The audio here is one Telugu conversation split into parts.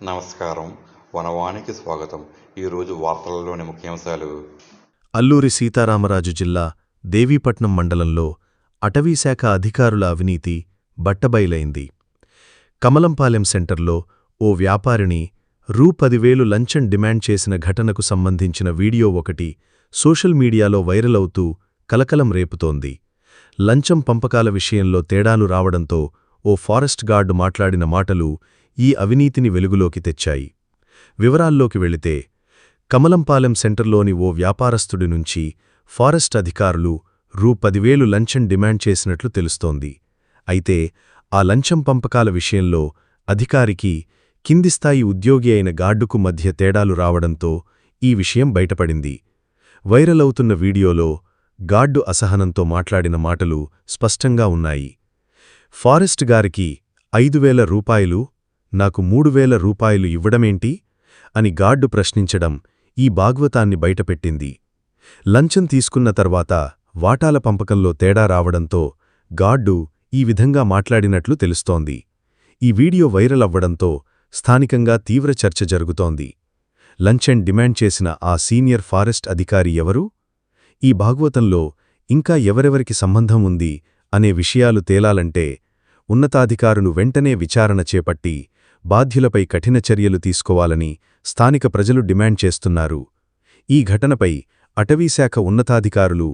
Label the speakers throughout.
Speaker 1: నమస్కారం. వనవానికి స్వాగతం. ఈరోజు వార్తలలోని ముఖ్యాంశాలు.
Speaker 2: అల్లూరి సీతారామరాజు జిల్లా దేవీపట్నం మండలంలో అటవీశాఖ అధికారుల అవినీతి బట్టబయలైంది. కమలంపాలెం సెంటర్లో ఓ వ్యాపారిని రూ. 10,000 లంచం డిమాండ్ చేసిన ఘటనకు సంబంధించిన వీడియో ఒకటి సోషల్ మీడియాలో వైరల్ అవుతూ కలకలం రేపుతోంది. లంచం పంపకాల విషయంలో తేడాలు రావడంతో ఓ ఫారెస్ట్ గార్డు మాట్లాడిన మాటలు ఈ అవినీతిని వెలుగులోకి తెచ్చాయి. వివరాల్లోకి వెళితే, కమలంపాలెం సెంటర్లోని ఓ వ్యాపారస్తుడి నుంచి ఫారెస్ట్ అధికారులు రూ. 10,000 లంచం డిమాండ్ చేసినట్లు తెలుస్తోంది. అయితే ఆ లంచం పంపకాల విషయంలో అధికారికి, కిందిస్థాయి ఉద్యోగి అయిన గార్డుకు మధ్య తేడాలు రావడంతో ఈ విషయం బయటపడింది. వైరల్ అవుతున్న వీడియోలో గార్డు అసహనంతో మాట్లాడిన మాటలు స్పష్టంగా ఉన్నాయి. ఫారెస్ట్ గారికి 5,000 రూపాయలు, నాకు 3,000 రూపాయలు ఇవ్వడమేంటి అని గార్డు ప్రశ్నించడం ఈ భాగవతాన్ని బయటపెట్టింది. లంచం తీసుకున్న తర్వాత వాటాల పంపకంలో తేడా రావడంతో గార్డు ఈ విధంగా మాట్లాడినట్లు తెలుస్తోంది. ఈ వీడియో వైరల్ అవ్వడంతో స్థానికంగా తీవ్ర చర్చ జరుగుతోంది. లంచం డిమాండ్ చేసిన ఆ సీనియర్ ఫారెస్ట్ అధికారి ఎవరు? ఈ భాగవతంలో ఇంకా ఎవరెవరికి సంబంధం ఉంది అనే విషయాలు తేలాలంటే ఉన్నతాధికారులు వెంటనే విచారణ చేపట్టి బాధ్యులపై కఠిన చర్యలు తీసుకోవాలని స్థానిక ప్రజలు డిమాండ్ చేస్తున్నారు. ఈ ఘటనపై అటవీశాఖ ఉన్నతాధికారులు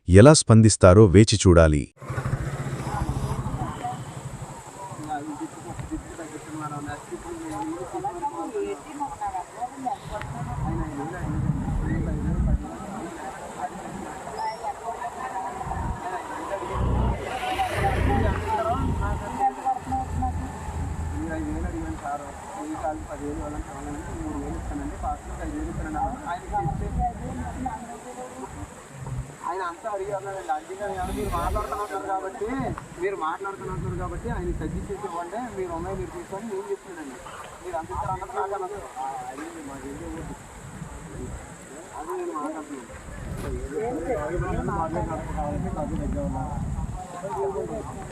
Speaker 2: ఎలా స్పందిస్తారో వేచి చూడాలి.
Speaker 3: ఆయన అంతా అడిగారండి. అందుకని మీరు మాట్లాడుతున్నారు కాబట్టి ఆయన తగ్గించేసి ఇవ్వండి, మీరు ఉన్నాయి మీరు తీసుకొని నేను చెప్తున్నానండి. మీరు అంత ఇస్తారు అన్నది నాకు అన్నది అది నేను మాట్లాడుతున్నాను.